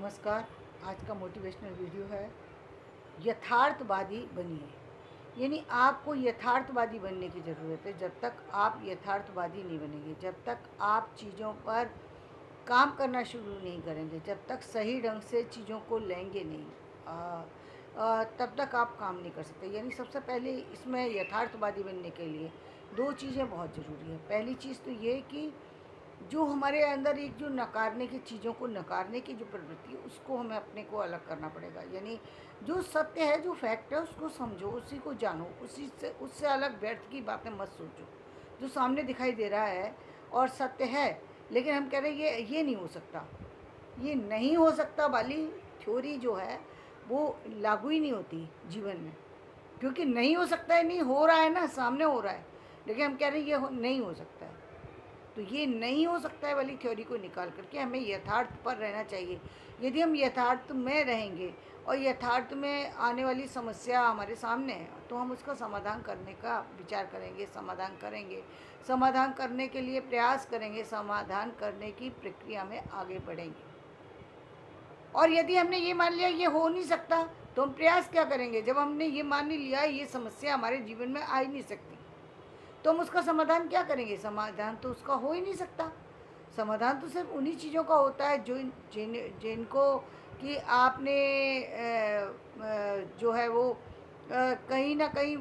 नमस्कार। आज का मोटिवेशनल वीडियो है यथार्थवादी बनिए। यानी आपको यथार्थवादी बनने की ज़रूरत है। जब तक आप यथार्थवादी नहीं बनेंगे, जब तक आप चीज़ों पर काम करना शुरू नहीं करेंगे, जब तक सही ढंग से चीज़ों को लेंगे नहीं, तब तक आप काम नहीं कर सकते। यानी सबसे पहले इसमें यथार्थवादी बनने के लिए दो चीज़ें बहुत ज़रूरी है। पहली चीज़ तो ये कि जो हमारे अंदर एक जो नकारने की चीज़ों को नकारने की जो प्रवृत्ति है, उसको हमें अपने को अलग करना पड़ेगा। यानी जो सत्य है, जो फैक्ट है, उसको समझो, उसी को जानो, उसी से उससे अलग व्यर्थ की बातें मत सोचो। जो सामने दिखाई दे रहा है और सत्य है, लेकिन हम कह रहे हैं ये नहीं हो सकता, ये नहीं हो सकता वाली थ्योरी जो है वो लागू ही नहीं होती जीवन में। क्योंकि नहीं हो सकता है, नहीं हो रहा है ना, सामने हो रहा है, लेकिन हम कह रहे हैं नहीं हो सकता है। तो ये नहीं हो सकता है वाली थ्योरी को निकाल करके हमें यथार्थ पर रहना चाहिए। यदि हम यथार्थ में रहेंगे और यथार्थ में आने वाली समस्या हमारे सामने है, तो हम उसका समाधान करने का विचार करेंगे, समाधान करने के लिए प्रयास करेंगे, समाधान करने की प्रक्रिया में आगे बढ़ेंगे। और यदि हमने ये मान लिया ये हो नहीं सकता, तो हम प्रयास क्या करेंगे? जब हमने ये मान ही लिया ये समस्या हमारे जीवन में आ ही नहीं सकती, तो हम उसका समाधान क्या करेंगे? समाधान तो उसका हो ही नहीं सकता। समाधान तो सिर्फ उन्हीं चीज़ों का होता है जो जिनको कि आपने जो है वो कहीं ना कहीं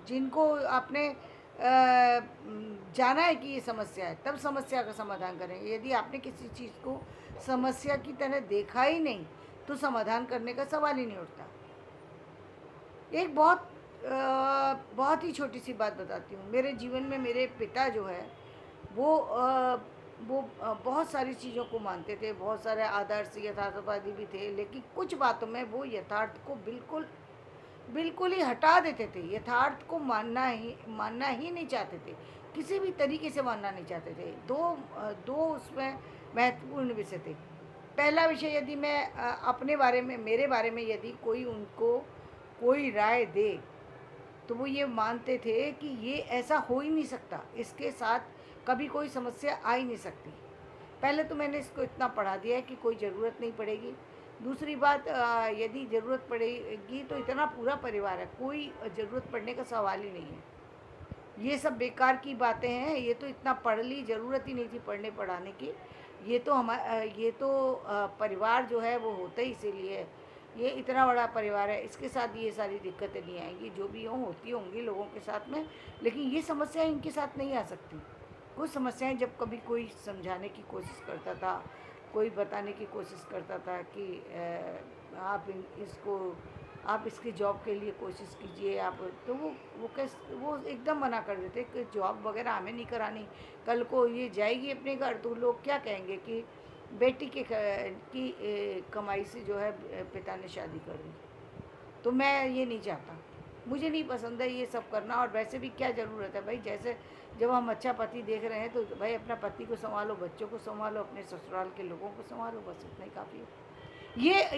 जिनको आपने जाना है कि ये समस्या है, तब समस्या का समाधान करेंगे। यदि आपने किसी चीज़ को समस्या की तरह देखा ही नहीं, तो समाधान करने का सवाल ही नहीं उठता। एक बहुत ही छोटी सी बात बताती हूँ। मेरे जीवन में मेरे पिता जो है वो बहुत सारी चीज़ों को मानते थे, बहुत सारे आदर्श यथार्थवादी भी थे, लेकिन कुछ बातों में वो यथार्थ को बिल्कुल बिल्कुल ही हटा देते थे। यथार्थ को मानना ही नहीं चाहते थे, किसी भी तरीके से मानना नहीं चाहते थे। दो उसमें महत्वपूर्ण विषय थे। पहला विषय, यदि मैं अपने बारे में, मेरे बारे में यदि कोई उनको कोई राय दे, तो वो ये मानते थे कि ये ऐसा हो ही नहीं सकता, इसके साथ कभी कोई समस्या आ ही नहीं सकती। पहले तो मैंने इसको इतना पढ़ा दिया है कि कोई ज़रूरत नहीं पड़ेगी। दूसरी बात, यदि ज़रूरत पड़ेगी तो इतना पूरा परिवार है, कोई ज़रूरत पड़ने का सवाल ही नहीं है। ये सब बेकार की बातें हैं, ये तो इतना पढ़ ली, ज़रूरत ही नहीं थी पढ़ने पढ़ाने की। ये तो परिवार जो है वो होता ही इसीलिए है। ये इतना बड़ा परिवार है, इसके साथ ये सारी दिक्कतें नहीं आएंगी, जो भी होती होंगी लोगों के साथ में, लेकिन ये समस्याएं इनके साथ नहीं आ सकती। कुछ समस्याएं जब कभी कोई समझाने की कोशिश करता था, कोई बताने की कोशिश करता था कि इसको आप इसकी जॉब के लिए कोशिश कीजिए आप, तो वो एकदम मना कर देते कि जॉब वगैरह हमें नहीं करानी। कल को ये जाएगी अपने घर तो लोग क्या कहेंगे कि बेटी की कमाई से जो है पिता ने शादी कर दी। तो मैं ये नहीं चाहता, मुझे नहीं पसंद है ये सब करना। और वैसे भी क्या ज़रूरत है भाई? जैसे जब हम अच्छा पति देख रहे हैं तो भाई अपना पति को संभालो, बच्चों को संभालो, अपने ससुराल के लोगों को संभालो, बस इतना ही काफ़ी है।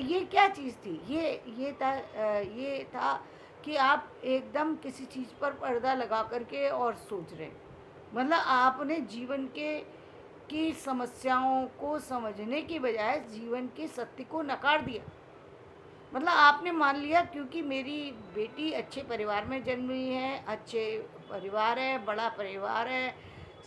ये क्या चीज़ थी? ये था कि आप एकदम किसी चीज़ पर पर्दा लगा करके और सोच रहे हैं। मतलब आपने जीवन के की समस्याओं को समझने की बजाय जीवन के सत्य को नकार दिया। मतलब आपने मान लिया क्योंकि मेरी बेटी अच्छे परिवार में जन्म हुई है, अच्छे परिवार है, बड़ा परिवार है,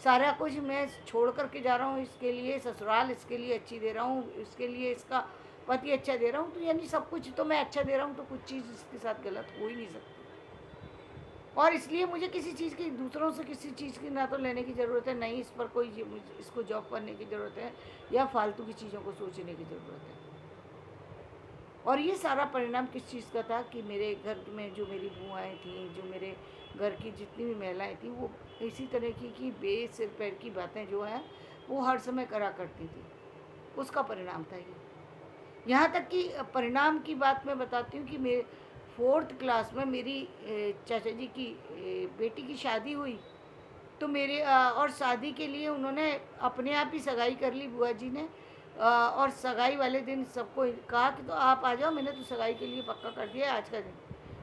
सारा कुछ मैं छोड़ कर के जा रहा हूँ इसके लिए, ससुराल इसके लिए अच्छी दे रहा हूँ, इसके लिए इसका पति अच्छा दे रहा हूँ, तो यानी सब कुछ तो मैं अच्छा दे रहा हूँ, तो कुछ चीज़ इसके साथ गलत हो ही नहीं सकती। और इसलिए मुझे किसी चीज़ की, दूसरों से किसी चीज़ की ना तो लेने की ज़रूरत है, नहीं इस पर कोई इसको जॉब करने की ज़रूरत है, या फालतू की चीज़ों को सोचने की ज़रूरत है। और ये सारा परिणाम किस चीज़ का था कि मेरे घर में जो मेरी बुआएँ थीं, जो मेरे घर की जितनी भी महिलाएँ थीं, वो इसी तरह की बेसिर पैर की बातें जो हैं वो हर समय करा करती थी। उसका परिणाम था ये। यहाँ तक कि परिणाम की बात मैं बताती हूँ कि मेरे 4th क्लास में मेरी चाचा जी की बेटी की शादी हुई। तो और शादी के लिए उन्होंने अपने आप ही सगाई कर ली बुआ जी ने। और सगाई वाले दिन सबको कहा कि तो आप आ जाओ, मैंने तो सगाई के लिए पक्का कर दिया है आज का दिन,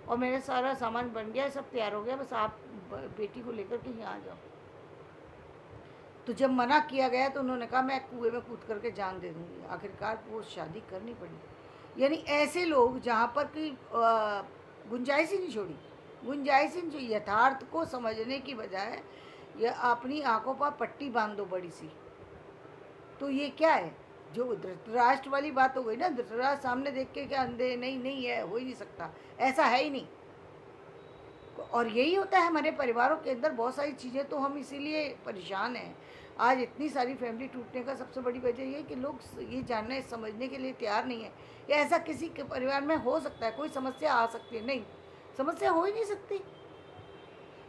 और मेरा सारा सामान बन गया है, सब तैयार हो गया, बस आप बेटी को लेकर के यहाँ आ जाओ। तो जब मना किया गया तो उन्होंने कहा मैं कुएं में कूद करके जान दे दूँगी। आखिरकार वो शादी करनी पड़ी। यानी ऐसे लोग जहाँ पर कि गुंजाइश ही नहीं छोड़ी, गुंजाइश ही नहीं छोड़ी। यथार्थ को समझने की बजाय ये अपनी आँखों पर पट्टी बाँध दो बड़ी सी। तो ये क्या है, जो धृतराष्ट्र वाली बात हो गई ना, धृतराष्ट्र सामने देख के क्या अंधे, नहीं नहीं है, हो ही नहीं सकता, ऐसा है ही नहीं। और यही होता है हमारे परिवारों के अंदर, बहुत सारी चीज़ें तो हम इसीलिए परेशान हैं। आज इतनी सारी फैमिली टूटने का सबसे बड़ी वजह ये है कि लोग ये जानने समझने के लिए तैयार नहीं है। या ऐसा किसी के परिवार में हो सकता है, कोई समस्या आ सकती है, नहीं, समस्या हो ही नहीं सकती।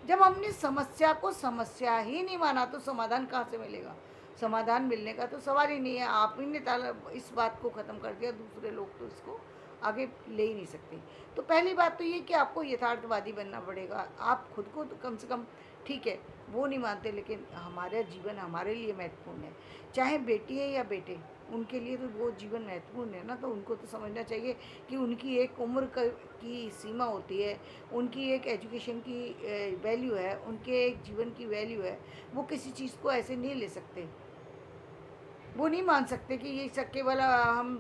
जब हमने समस्या को समस्या ही नहीं माना तो समाधान कहाँ से मिलेगा? समाधान मिलने का तो सवाल ही नहीं है। आप ही ने ताला इस बात को ख़त्म कर दिया, दूसरे लोग तो इसको आगे ले ही नहीं सकते। तो पहली बात तो ये कि आपको यथार्थवादी बनना पड़ेगा। आप खुद को तो कम से कम, ठीक है वो नहीं मानते, लेकिन हमारा जीवन हमारे लिए महत्वपूर्ण है। चाहे बेटी है या बेटे, उनके लिए तो वो जीवन महत्वपूर्ण है ना। तो उनको तो समझना चाहिए कि उनकी एक उम्र की सीमा होती है, उनकी एक एजुकेशन की वैल्यू है, उनके एक जीवन की वैल्यू है। वो किसी चीज़ को ऐसे नहीं ले सकते। वो नहीं मान सकते कि ये सब केवल हम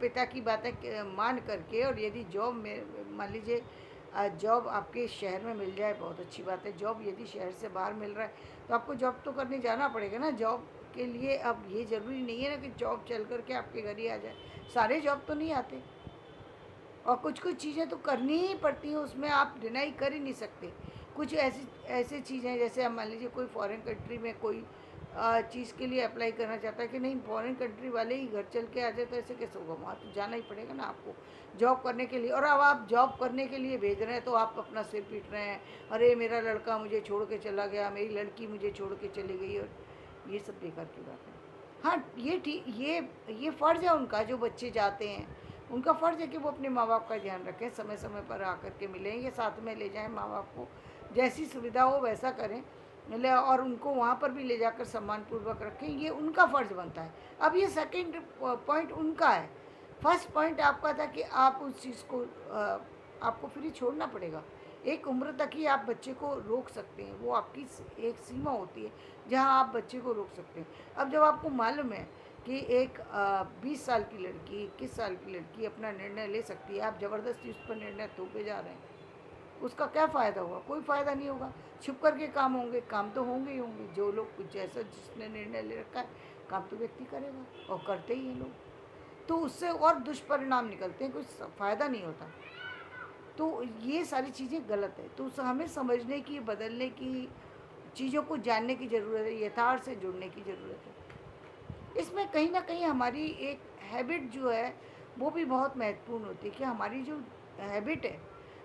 पिता की बातें मान करके, और यदि जॉब में मान लीजिए जॉब आपके शहर में मिल जाए, बहुत अच्छी बात है। जॉब यदि शहर से बाहर मिल रहा है तो आपको जॉब तो करने जाना पड़ेगा ना। जॉब के लिए अब ये ज़रूरी नहीं है ना कि जॉब चल करके आपके घर ही आ जाए, सारे जॉब तो नहीं आते, और कुछ कुछ चीज़ें तो करनी ही पड़ती हैं, उसमें आप डिनाई कर ही नहीं सकते। कुछ ऐसी ऐसी चीज़ें, जैसे अब मान लीजिए कोई फॉरेन कंट्री में कोई चीज़ के लिए अप्लाई करना चाहता है कि नहीं, फॉरेन कंट्री वाले ही घर चल के आ जाए, तो ऐसे कैसे होगा? वहाँ तो जाना ही पड़ेगा ना आपको जॉब करने के लिए। और अब आप जॉब करने के लिए भेज रहे हैं तो आप अपना सिर पीट रहे हैं, अरे मेरा लड़का मुझे छोड़ के चला गया, मेरी लड़की मुझे छोड़ के चली गई, और ये सब बेकार की बात है। हाँ, ये ठीक, ये फ़र्ज़ है उनका, जो बच्चे जाते हैं उनका फ़र्ज़ है कि वो अपने माँ बाप का ध्यान रखें, समय समय पर आकर के मिलें, या साथ में ले जाएं माँ बाप को, जैसी सुविधा हो वैसा करें, ले, और उनको वहाँ पर भी ले जाकर सम्मानपूर्वक रखें, ये उनका फ़र्ज़ बनता है। अब ये सेकंड पॉइंट उनका है। फर्स्ट पॉइंट आपका था कि आप उस चीज़ को आपको फ्री छोड़ना पड़ेगा। एक उम्र तक ही आप बच्चे को रोक सकते हैं, वो आपकी एक सीमा होती है जहाँ आप बच्चे को रोक सकते हैं। अब जब आपको मालूम है कि एक 20 साल की लड़की, 21 साल की लड़की अपना निर्णय ले सकती है, आप ज़बरदस्ती उस पर निर्णय थोपे जा रहे हैं, उसका क्या फ़ायदा होगा? कोई फ़ायदा नहीं होगा। छुप कर के काम होंगे, काम तो होंगे ही होंगे। जो लोग कुछ जैसा जिसने निर्णय ले रखा है, काम तो व्यक्ति करेगा, और करते ही हैं लोग। तो उससे और दुष्परिणाम निकलते हैं, कुछ फ़ायदा नहीं होता। तो ये सारी चीज़ें गलत है। तो हमें समझने की, बदलने की, चीज़ों को जानने की ज़रूरत है, यथार्थ से जुड़ने की ज़रूरत है। इसमें कहीं न कहीं हमारी एक हैबिट जो है वो भी बहुत महत्वपूर्ण होती है कि हमारी जो हैबिट है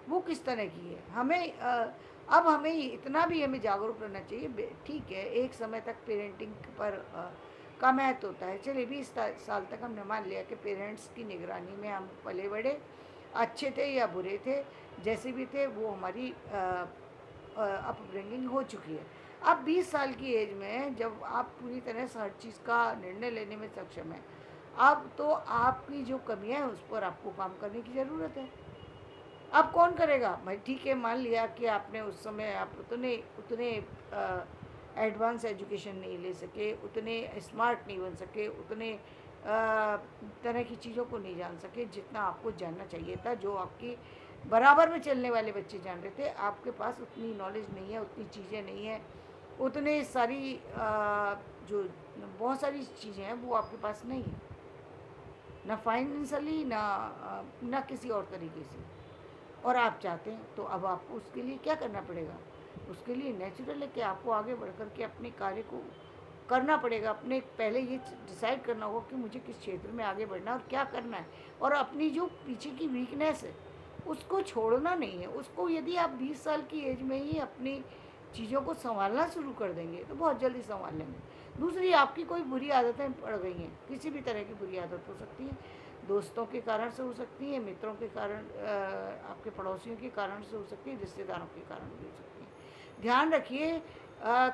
वो किस तरह की है। अब हमें इतना भी हमें जागरूक रहना चाहिए। ठीक है, एक समय तक पेरेंटिंग पर का महत्व होता है। चलिए 20 साल तक हमने मान लिया कि पेरेंट्स की निगरानी में हम पले बड़े, अच्छे थे या बुरे थे, जैसे भी थे, वो हमारी अपब्रिंगिंग हो चुकी है। अब 20 साल की एज में जब आप पूरी तरह से हर चीज़ का निर्णय लेने में सक्षम हैं, अब तो आपकी जो कमियां हैं उस पर आपको काम करने की ज़रूरत है। अब कौन करेगा भाई? ठीक है, मान लिया कि आपने उस समय आप उतने उतने एडवांस एजुकेशन नहीं ले सके, उतने स्मार्ट नहीं बन सके, उतने तरह की चीज़ों को नहीं जान सके जितना आपको जानना चाहिए था, जो आपकी बराबर में चलने वाले बच्चे जान रहे थे। आपके पास उतनी नॉलेज नहीं है, उतनी चीज़ें नहीं है, उतने सारी जो बहुत सारी चीज़ें हैं वो आपके पास नहीं है, ना फाइनेंशियली, ना किसी और तरीके से। और आप चाहते हैं तो अब आपको उसके लिए क्या करना पड़ेगा? उसके लिए नेचुरल है कि आपको आगे बढ़ कर के अपने कार्य को करना पड़ेगा। अपने पहले ये डिसाइड करना होगा कि मुझे किस क्षेत्र में आगे बढ़ना है और क्या करना है, और अपनी जो पीछे की वीकनेस है उसको छोड़ना नहीं है। उसको यदि आप 20 साल की एज में ही अपनी चीज़ों को सँभालना शुरू कर देंगे तो बहुत जल्दी सँभाल लेंगे। दूसरी, आपकी कोई बुरी आदतें पड़ गई हैं, किसी भी तरह की बुरी आदत हो सकती है, दोस्तों के कारण से हो सकती है, मित्रों के कारण, आपके पड़ोसियों के कारण से हो सकती है, रिश्तेदारों के कारण भी हो सकती है। ध्यान रखिए,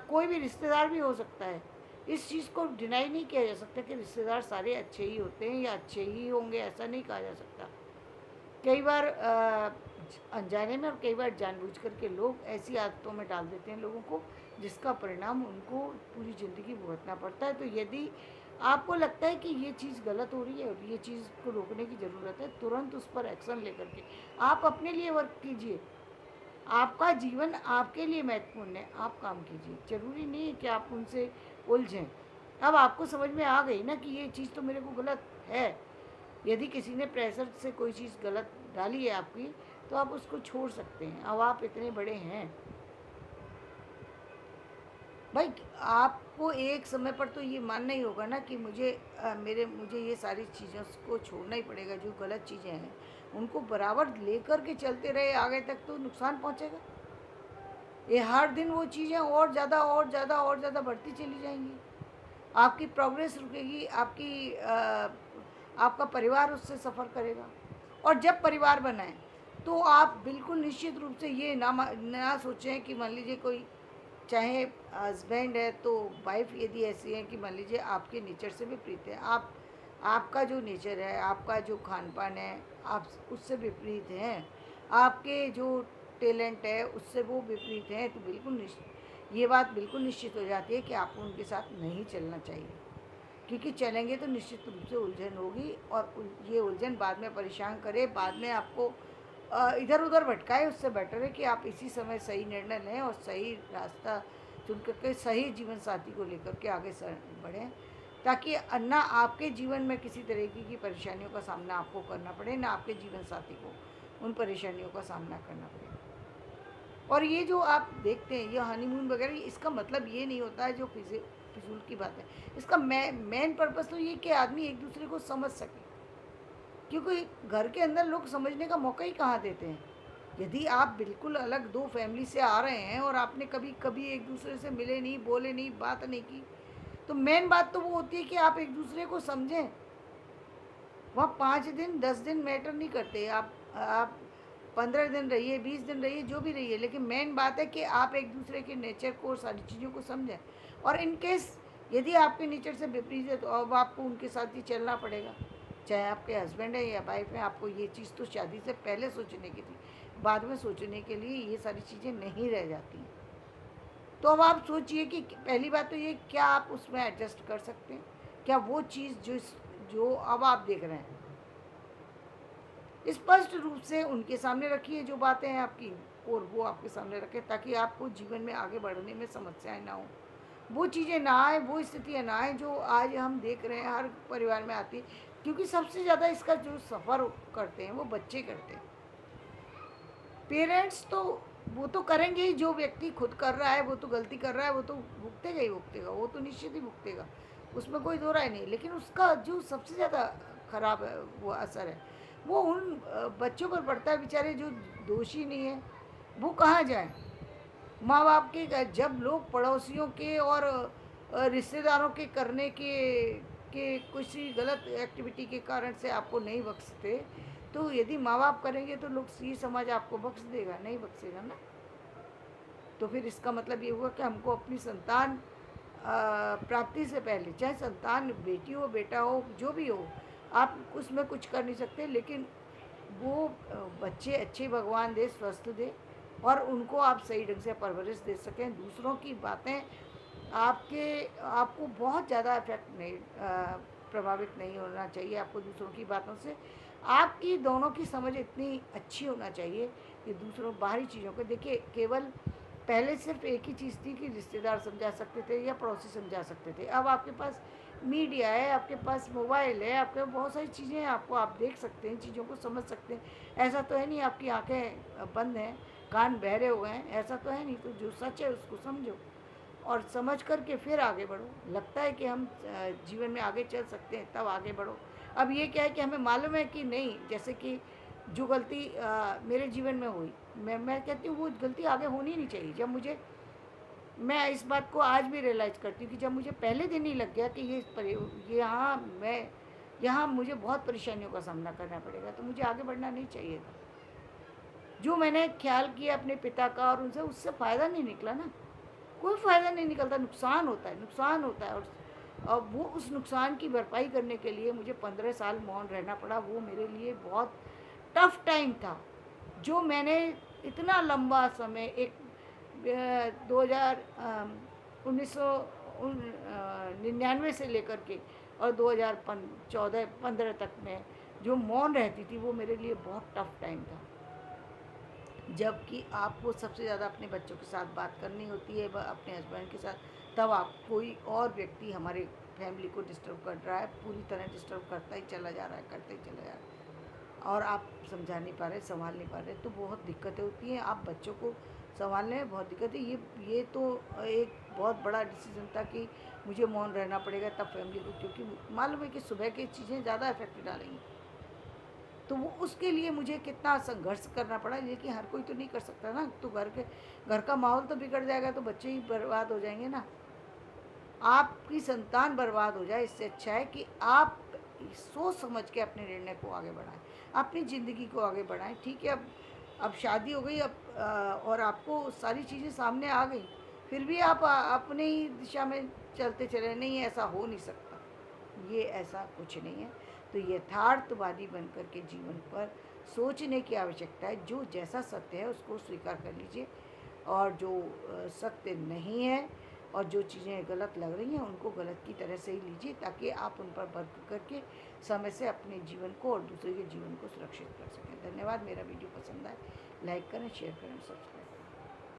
कोई भी रिश्तेदार भी हो सकता है। इस चीज़ को डिनाई नहीं किया जा सकता कि रिश्तेदार सारे अच्छे ही होते हैं या अच्छे ही होंगे, ऐसा नहीं कहा जा सकता। कई बार अनजाने में और कई बार जानबूझ कर के लोग ऐसी आदतों में डाल देते हैं लोगों को जिसका परिणाम उनको पूरी ज़िंदगी भुगतना पड़ता है। तो यदि आपको लगता है कि ये चीज़ गलत हो रही है और ये चीज़ को रोकने की ज़रूरत है, तुरंत उस पर एक्शन लेकर के आप अपने लिए वर्क कीजिए। आपका जीवन आपके लिए महत्वपूर्ण है, आप काम कीजिए। ज़रूरी नहीं है कि आप उनसे उलझें। अब आपको समझ में आ गई ना कि ये चीज़ तो मेरे को गलत है। यदि किसी ने प्रेशर से कोई चीज़ गलत डाली है आपकी, तो आप उसको छोड़ सकते हैं। अब आप इतने बड़े हैं भाई, आपको एक समय पर तो ये मानना ही होगा ना कि मुझे ये सारी चीज़ों को छोड़ना ही पड़ेगा। जो गलत चीज़ें हैं उनको बराबर लेकर के चलते रहे आगे तक, तो नुकसान पहुंचेगा। ये हर दिन वो चीज़ें और ज़्यादा और ज़्यादा और ज़्यादा बढ़ती चली जाएंगी। आपकी प्रोग्रेस रुकेगी, आपका परिवार उससे सफ़र करेगा। और जब परिवार बनाए तो आप बिल्कुल निश्चित रूप से ये ना सोचें कि मान लीजिए कोई, चाहे हस्बैंड है तो वाइफ यदि ऐसी है कि मान लीजिए आपके नेचर से विपरीत है, आपका जो नेचर है, आपका जो खान पान है, आप उससे विपरीत हैं, आपके जो टैलेंट है उससे वो विपरीत हैं, तो ये बात बिल्कुल निश्चित हो जाती है कि आपको उनके साथ नहीं चलना चाहिए। क्योंकि चलेंगे तो निश्चित रूप से उलझन होगी, और ये उलझन बाद में परेशान करे, बाद में आपको इधर उधर भटकाए। उससे बेटर है कि आप इसी समय सही निर्णय लें और सही रास्ता चुन करके सही जीवन साथी को लेकर के आगे बढ़ें, ताकि ना आपके जीवन में किसी तरीके की परेशानियों का सामना आपको करना पड़े, ना आपके जीवन साथी को उन परेशानियों का सामना करना पड़े। और ये जो आप देखते हैं ये हनीमून वगैरह, इसका मतलब ये नहीं होता है जो फिजूल की बात है। इसका मेन पर्पस तो ये कि आदमी एक दूसरे को समझ सके, क्योंकि घर के अंदर लोग समझने का मौका ही कहाँ देते हैं। यदि आप बिल्कुल अलग दो फैमिली से आ रहे हैं और आपने कभी कभी एक दूसरे से मिले नहीं, बोले नहीं, बात नहीं की, तो मेन बात तो वो होती है कि आप एक दूसरे को समझें। वहाँ 5 दिन 10 दिन मैटर नहीं करते, आप 15 दिन रहिए, 20 दिन रहिए, जो भी रहिए, लेकिन मेन बात है कि आप एक दूसरे के नेचर को, सारी चीज़ों को समझें। और इन केस यदि आपके नेचर से विपरीत है तो अब आपको उनके साथ ही चलना पड़ेगा। चाहे आपके हस्बैंड है या वाइफ है, आपको ये चीज़ तो शादी से पहले सोचने की थी, बाद में सोचने के लिए ये सारी चीज़ें नहीं रह जाती। तो अब आप सोचिए कि पहली बात तो ये, क्या आप उसमें एडजस्ट कर सकते हैं? क्या वो चीज़ जो अब आप देख रहे हैं, स्पष्ट रूप से उनके सामने रखिए जो बातें हैं आपकी, और वो आपके सामने रखें, ताकि आपको जीवन में आगे बढ़ने में समस्याएं ना हो, वो चीज़ें ना आए, वो स्थितियाँ ना आए जो आज हम देख रहे हैं हर परिवार में आती। क्योंकि सबसे ज़्यादा इसका जो सफ़र करते हैं वो बच्चे करते हैं। पेरेंट्स तो वो तो करेंगे ही, जो व्यक्ति खुद कर रहा है वो तो गलती कर रहा है, वो तो भुगतेगा ही भुगतेगा, वो तो निश्चित ही भुगतेगा, उसमें कोई दो राय नहीं। लेकिन उसका जो सबसे ज़्यादा खराब है वो असर है, वो उन बच्चों पर पड़ता है बेचारे जो दोषी नहीं है। वो कहाँ जाए? माँ बाप के, जब लोग पड़ोसियों के और रिश्तेदारों के करने के किसी गलत एक्टिविटी के कारण से आपको नहीं बख्शते, तो यदि माँ बाप करेंगे तो लोग, ये समाज आपको बख्श देगा? नहीं बख्शेगा ना। तो फिर इसका मतलब ये हुआ कि हमको अपनी संतान प्राप्ति से पहले, चाहे संतान बेटी हो बेटा हो जो भी हो, आप उसमें कुछ कर नहीं सकते, लेकिन वो बच्चे अच्छे भगवान दे, स्वस्थ दे, और उनको आप सही ढंग से परवरिश दे सकें। दूसरों की बातें आपको बहुत ज़्यादा इफेक्ट नहीं, प्रभावित नहीं होना चाहिए आपको दूसरों की बातों से। आपकी दोनों की समझ इतनी अच्छी होना चाहिए कि दूसरों बाहरी चीज़ों को देखिए। केवल पहले सिर्फ एक ही चीज़ थी कि रिश्तेदार समझा सकते थे या पड़ोसी समझा सकते थे। अब आपके पास मीडिया है, आपके पास मोबाइल है, आपके पास बहुत सारी चीज़ें हैं, आप देख सकते हैं, चीज़ों को समझ सकते हैं। ऐसा तो है नहीं आपकी आंखें बंद हैं, कान बहरे हुए हैं, ऐसा तो है नहीं। तो जो सच है उसको समझो और समझ कर के फिर आगे बढ़ो। लगता है कि हम जीवन में आगे चल सकते हैं, तब आगे बढ़ो। अब ये क्या है कि हमें मालूम है कि नहीं, जैसे कि जो गलती मेरे जीवन में हुई, मैं कहती हूँ वो गलती आगे होनी नहीं चाहिए। मैं इस बात को आज भी रियलाइज़ करती हूँ कि जब मुझे पहले दिन ही लग गया कि यहाँ मुझे बहुत परेशानियों का सामना करना पड़ेगा, तो मुझे आगे बढ़ना नहीं चाहिए था। जो मैंने ख्याल किया अपने पिता का और उनसे, उससे फ़ायदा नहीं निकला ना, कोई फ़ायदा नहीं निकलता, नुकसान होता है, नुकसान होता है। और वो उस नुकसान की भरपाई करने के लिए मुझे 15 साल मौन रहना पड़ा। वो मेरे लिए बहुत टफ़ टाइम था, जो मैंने इतना लंबा समय, एक 1999 से लेकर के और 2014-15 तक में जो मौन रहती थी वो मेरे लिए बहुत टफ टाइम था। जबकि आपको सबसे ज़्यादा अपने बच्चों के साथ बात करनी होती है, अपने हस्बैंड के साथ, तब आप कोई और व्यक्ति हमारे फैमिली को डिस्टर्ब कर रहा है, पूरी तरह डिस्टर्ब करता ही चला जा रहा है, करता ही चला जा रहा है, और आप समझा नहीं पा रहे, संभाल नहीं पा रहे, तो बहुत दिक्कतें होती हैं। आप बच्चों को संभालने में बहुत दिक्कत है। ये तो एक बहुत बड़ा डिसीजन था कि मुझे मौन रहना पड़ेगा तब फैमिली को, क्योंकि मालूम है कि सुबह की चीज़ें ज़्यादा इफेक्ट डालेंगी। तो वो उसके लिए मुझे कितना संघर्ष करना पड़ा, लेकिन हर कोई तो नहीं कर सकता ना। तो घर का माहौल तो बिगड़ जाएगा, तो बच्चे ही बर्बाद हो जाएंगे ना। आपकी संतान बर्बाद हो जाए, इससे अच्छा है कि आप सोच समझ के अपने निर्णय को आगे बढ़ाएं, अपनी ज़िंदगी को आगे बढ़ाएं। ठीक है, अब शादी हो गई, अब और आपको सारी चीज़ें सामने आ गई, फिर भी आप अपने ही दिशा में चलते चले, नहीं ऐसा हो नहीं सकता, ये ऐसा कुछ नहीं है। तो यथार्थवादी बनकर के जीवन पर सोचने की आवश्यकता है। जो जैसा सत्य है उसको स्वीकार कर लीजिए, और जो सत्य नहीं है और जो चीज़ें गलत लग रही हैं उनको गलत की तरह से ही लीजिए, ताकि आप उन पर वर्क करके समय से अपने जीवन को और दूसरे के जीवन को सुरक्षित कर सकें। धन्यवाद। मेरा वीडियो पसंद आए लाइक करें, शेयर करें, सब्सक्राइब करें।